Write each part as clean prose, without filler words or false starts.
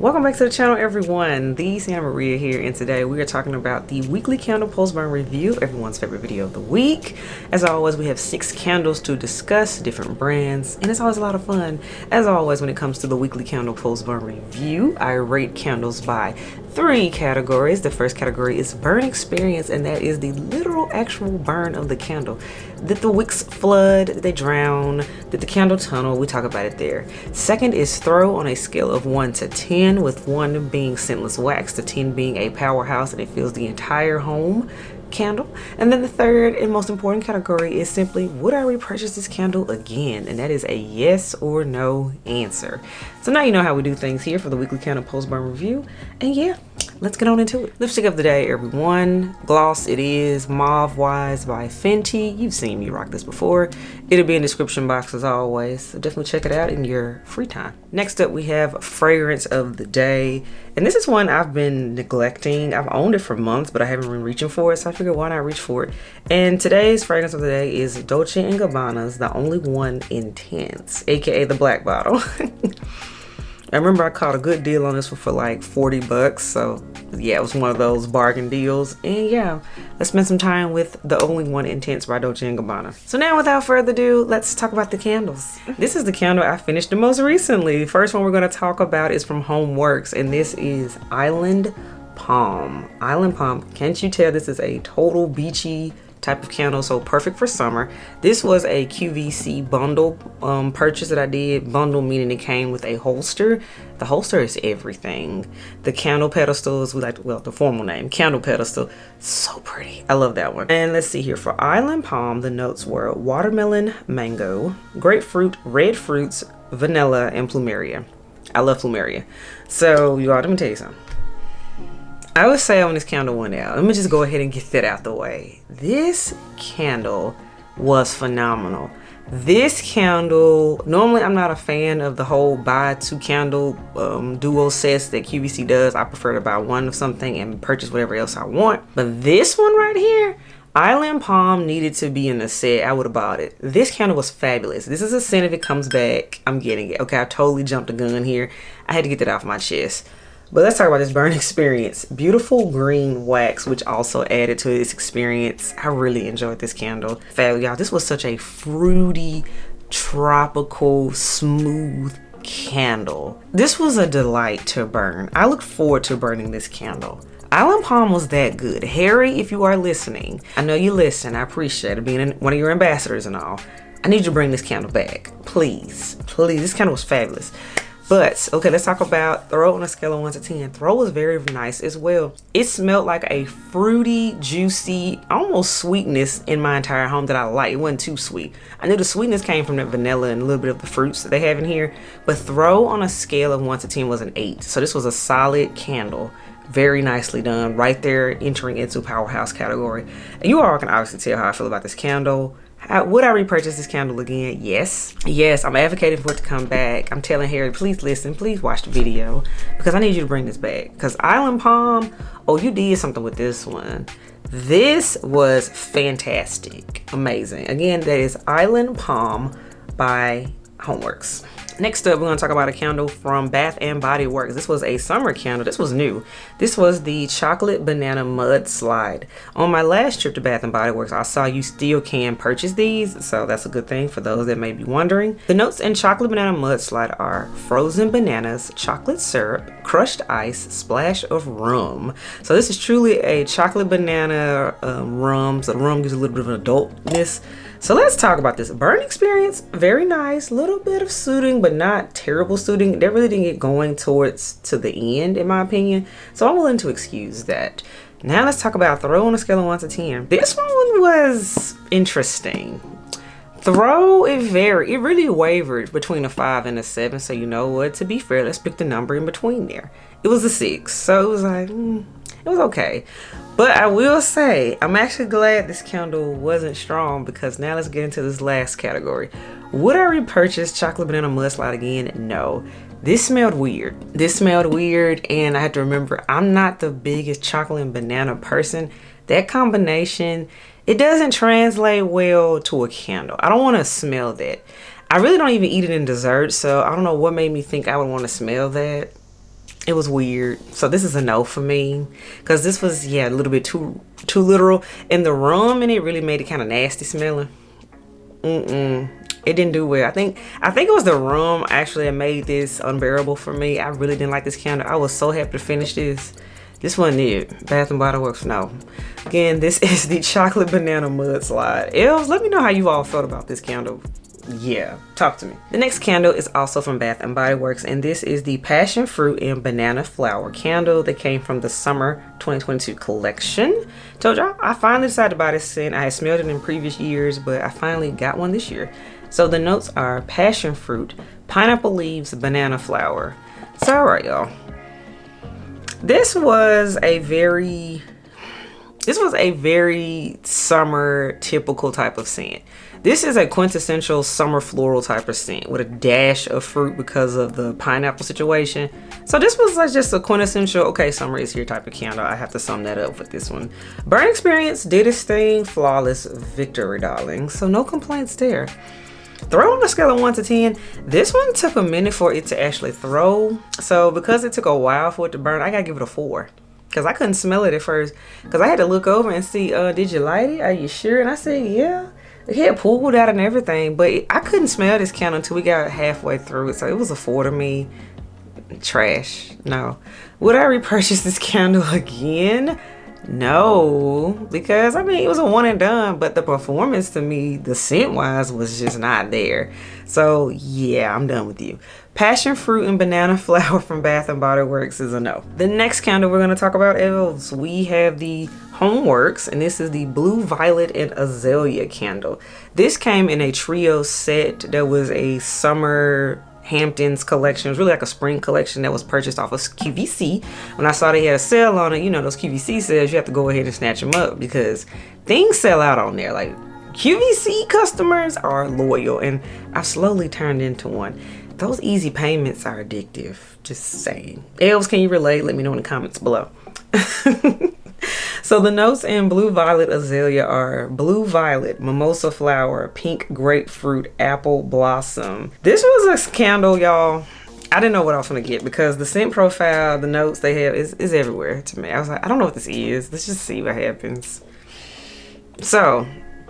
Welcome back to the channel, everyone. The Santa Maria here, and today we are talking about the weekly candle post burn review, everyone's favorite video of the week. As always, we have 6 candles to discuss, different brands, and it's always a lot of fun. As always, when it comes to the weekly candle post burn review, I rate candles by 3 categories. The first category is burn experience, and that is the literal actual burn of the candle. Did the wicks flood? Did they drown? Did the candle tunnel? We talk about it there. Second is throw on a scale of 1 to 10, with 1 being scentless wax, to 10 being a powerhouse and it fills the entire home candle. And then the third and most important category is simply, would I repurchase this candle again? And that is a yes or no answer. So now you know how we do things here for the weekly candle post burn review. And yeah, let's get on into it. Lipstick of the day, everyone. Gloss, it is Mauve Wise by Fenty. You've seen me rock this before. It'll be in the description box as always, so definitely check it out in your free time. Next up, we have fragrance of the day, and this is one I've been neglecting. I've owned it for months, but I haven't been reaching for it, so I figured why not reach for it. And today's fragrance of the day is Dolce & Gabbana's The Only One Intense, aka the black bottle. I remember I caught a good deal on this one for like 40 bucks. So yeah, it was one of those bargain deals. And yeah, let's spend some time with The Only One Intense by Dolce & Gabbana. So now without further ado, let's talk about the candles. This is the candle I finished the most recently. The first one we're going to talk about is from homeworx, and this is Island Palm. Island Palm, can't you tell this is a total beachy type of candle, so perfect for summer. This was a QVC bundle purchase that I did. Bundle meaning it came with a holster. The holster is everything. The candle pedestals, the formal name, candle pedestal, so pretty. I love that one. And let's see here, for Island Palm, the notes were watermelon, mango, grapefruit, red fruits, vanilla, and plumeria. I love plumeria. So you all, let me tell you something. I would say when this candle went out, let me just go ahead and get that out the way. This candle was phenomenal. This candle, normally I'm not a fan of the whole buy 2 candle duo sets that QVC does. I prefer to buy one of something and purchase whatever else I want. But this one right here, Island Palm, needed to be in the set. I would have bought it. This candle was fabulous. This is a scent. If it comes back, I'm getting it. Okay, I totally jumped the gun here. I had to get that off my chest. But let's talk about this burn experience. Beautiful green wax, which also added to this experience. I really enjoyed this candle. Fab, y'all, this was such a fruity, tropical, smooth candle. This was a delight to burn. I look forward to burning this candle. Island Palm was that good. Harry, if you are listening, I know you listen. I appreciate it, being one of your ambassadors and all. I need you to bring this candle back. Please, please. This candle was fabulous. But, okay, let's talk about throw on a scale of 1 to 10. Throw was very nice as well. It smelled like a fruity, juicy, almost sweetness in my entire home that I like. It wasn't too sweet. I knew the sweetness came from the vanilla and a little bit of the fruits that they have in here. But throw on a scale of 1 to 10 was an 8. So this was a solid candle. Very nicely done. Right there, entering into powerhouse category. And you all can obviously tell how I feel about this candle. Would I repurchase this candle again? Yes. Yes, I'm advocating for it to come back. I'm telling Harry, please listen, please watch the video, because I need you to bring this back. Because Island Palm, oh, you did something with this one. This was fantastic. Amazing. Again, that is Island Palm by homeworx. Next up, we're going to talk about a candle from Bath & Body Works. This was a summer candle. This was new. This was the Chocolate Banana Mudslide. On my last trip to Bath & Body Works, I saw you still can purchase these, so that's a good thing for those that may be wondering. The notes in Chocolate Banana Mudslide are frozen bananas, chocolate syrup, crushed ice, splash of rum. So this is truly a chocolate banana rum. So the rum gives a little bit of an adultness. So let's talk about this burn experience. Very nice, little bit of soothing, but not terrible soothing. They really didn't get going to the end, in my opinion. So I'm willing to excuse that. Now let's talk about throw on a scale of 1 to 10. This one was interesting. Throw, it really wavered between a 5 and a 7. So you know what? To be fair, let's pick the number in between there. It was a 6. So it was like, it was okay. But I will say, I'm actually glad this candle wasn't strong, because now let's get into this last category. Would I repurchase Chocolate Banana Mudslide again? No. This smelled weird. And I had to remember, I'm not the biggest chocolate and banana person. That combination, it doesn't translate well to a candle. I don't want to smell that. I really don't even eat it in dessert, so I don't know what made me think I would want to smell that. It was weird. So this is a no for me, because this was, yeah, a little bit too literal. And the rum in it really made it kind of nasty smelling. It didn't do well. I think it was the rum actually that made this unbearable for me. I really didn't like this candle. I was so happy to finish this. This wasn't it. Bath and Body Works, no. Again, this is the Chocolate Banana Mudslide. Elves, let me know how you all felt about this candle. Yeah, talk to me. The next candle is also from Bath and Body Works, and this is the Passionfruit and Banana Flower candle that came from the Summer 2022 collection. Told y'all, I finally decided to buy this scent. I had smelled it in previous years, but I finally got one this year. So the notes are passion fruit, pineapple leaves, banana flower. So all right, y'all. This was a very summer typical type of scent. This is a quintessential summer floral type of scent with a dash of fruit because of the pineapple situation. So this was like just a quintessential, okay, summer is here type of candle. I have to sum that up with this one. Burn experience did its thing, flawless victory, darling. So no complaints there. Throw on a scale of 1 to 10. This one took a minute for it to actually throw. So because it took a while for it to burn, I gotta give it a 4. Because I couldn't smell it at first. Because I had to look over and see, did you light it? Are you sure? And I said, yeah. It had pulled out and everything. But I couldn't smell this candle until we got halfway through it. So it was a 4 to me. Trash. No. Would I repurchase this candle again? No, because I mean it was a one and done, but the performance to me, the scent wise, was just not there. So yeah, I'm done with you. Passion fruit and banana flower from Bath and Body Works is a no. The next candle we're going to talk about, elves, we have the Homeworx, and this is the Blue Violet and Azalea candle. This came in a trio set. There was a summer Hamptons collection. It was really like a spring collection that was purchased off of QVC. When I saw they had a sale on it, you know, those QVC sales, you have to go ahead and snatch them up because things sell out on there. Like, QVC customers are loyal, and I've slowly turned into one. Those easy payments are addictive. Just saying. Elves, can you relate? Let me know in the comments below. So the notes in Blue Violet Azalea are blue violet, mimosa flower, pink grapefruit, apple blossom. This was a candle, y'all. I didn't know what I was gonna get because the scent profile, the notes they have is everywhere to me. I was like, I don't know what this is. Let's just see what happens. So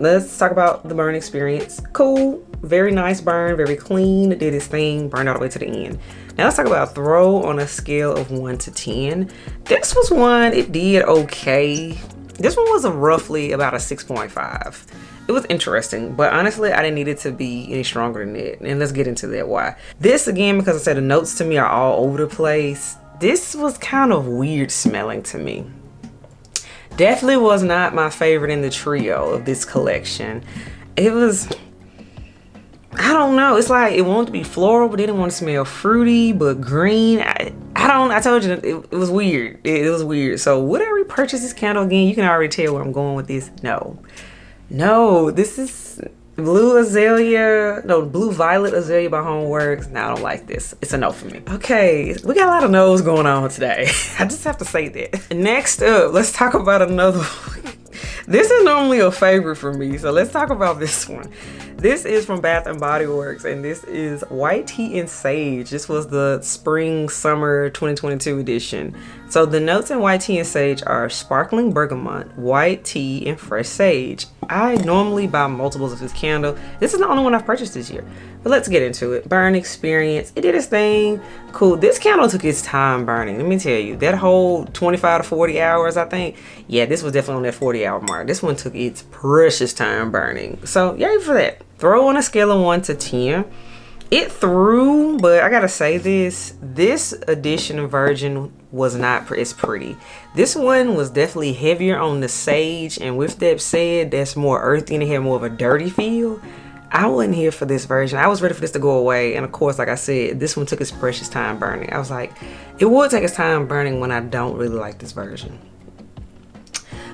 let's talk about the burn experience. Cool, very nice burn, very clean. It did its thing, burned all the way to the end. Now let's talk about throw on a scale of 1 to 10. This was one, it did okay. This one was roughly about a 6.5. It was interesting, but honestly, I didn't need it to be any stronger than it. And let's get into that why. This, again, because I said the notes to me are all over the place. This was kind of weird smelling to me. Definitely was not my favorite in the trio of this collection. It was, I don't know. It's like it wanted to be floral, but it didn't want to smell fruity, but green. I told you it was weird. It was weird. So would I repurchase this candle again? You can already tell where I'm going with this. No, this is Blue Violet Azalea by Homeworx. No, I don't like this. It's a no for me. Okay, we got a lot of no's going on today. I just have to say that. Next up, let's talk about another one. This is normally a favorite for me, so let's talk about this one. This is from Bath and Body Works, and this is White Tea and Sage. This was the Spring Summer 2022 edition. So the notes in White Tea and Sage are sparkling bergamot, white tea, and fresh sage. I normally buy multiples of this candle. This is the only one I've purchased this year. But let's get into it. Burn experience. It did its thing. Cool. This candle took its time burning. Let me tell you, that whole 25 to 40 hours, I think. Yeah, this was definitely on that 40-hour mark. This one took its precious time burning. So, yay for that. Throw on a scale of 1 to 10. It threw, but I gotta say this edition of Virgin was not as pretty. This one was definitely heavier on the sage, and with that said, that's more earthy and it had more of a dirty feel. I wasn't here for this version. I was ready for this to go away, and of course, like I said, this one took its precious time burning. I was like, it would take its time burning when I don't really like this version.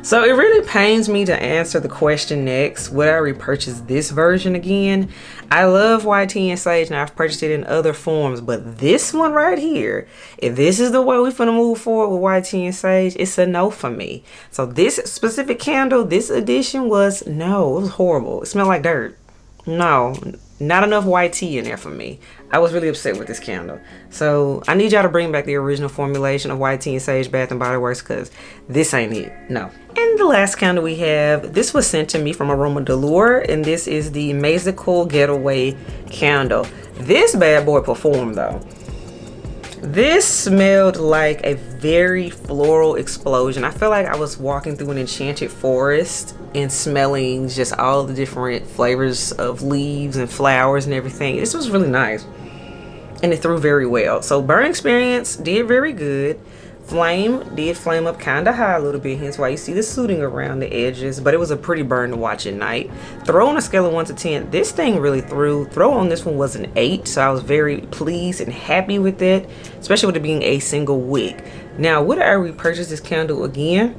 So it really pains me to answer the question next, would I repurchase this version again? I love White Tea and Sage, and I've purchased it in other forms, but this one right here, if this is the way we're gonna move forward with White Tea and Sage, it's a no for me. So this specific candle, this edition was no, it was horrible. It smelled like dirt. No, Not enough white tea in there for me. I was really upset with this candle. So I need y'all to bring back the original formulation of white tea and sage Bath and Body Works, because this ain't it. No. And the last candle we have, this was sent to me from Amoradeluré, and this is the Mazestycal Getaway candle. This bad boy performed though. This smelled like a very floral explosion. I felt like I was walking through an enchanted forest and smelling just all the different flavors of leaves and flowers and everything. This was really nice, and it threw very well. So burn experience did very good. Flame did flame up kind of high a little bit, hence why you see the sooting around the edges, but it was a pretty burn to watch at night. Throw on a scale of 1 to 10, this thing really threw. Throw on this one was an 8, so I was very pleased and happy with it, especially with it being a single wick. Now, would I repurchase this candle again?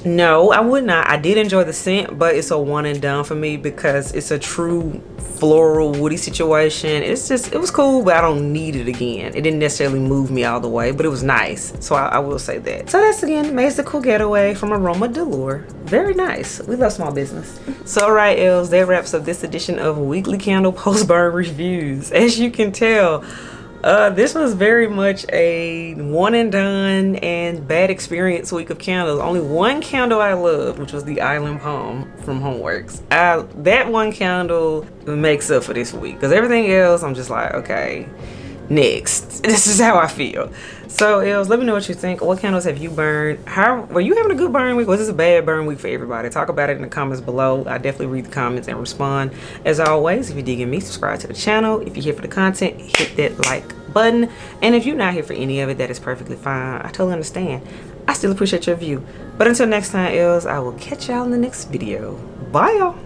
No, I would not. I did enjoy the scent, but it's a one and done for me because it's a true floral woody situation. It's just, it was cool, but I don't need it again. It didn't necessarily move me all the way, but it was nice, so I will say that. So that's again Mazestycal Getaway from Amoradeluré. Very nice. We love small business. So alright, elves, that wraps up this edition of Weekly Candle Post Burn Reviews. As you can tell, this was very much a one and done and bad experience week of candles. Only one candle I loved, which was the Island Palm from Homeworx. That one candle makes up for this week, because everything else I'm just like, okay, next. This is how I feel. So elves, let me know what you think. What candles have you burned? How were you having a good burn week? Was this a bad burn week for everybody? Talk about it in the comments below. I definitely read the comments and respond. As always, if you're digging me, subscribe to the channel. If you're here for the content, hit that like button. And if you're not here for any of it, that is perfectly fine. I totally understand. I still appreciate your view. But until next time, elves, I will catch y'all in the next video. Bye, y'all.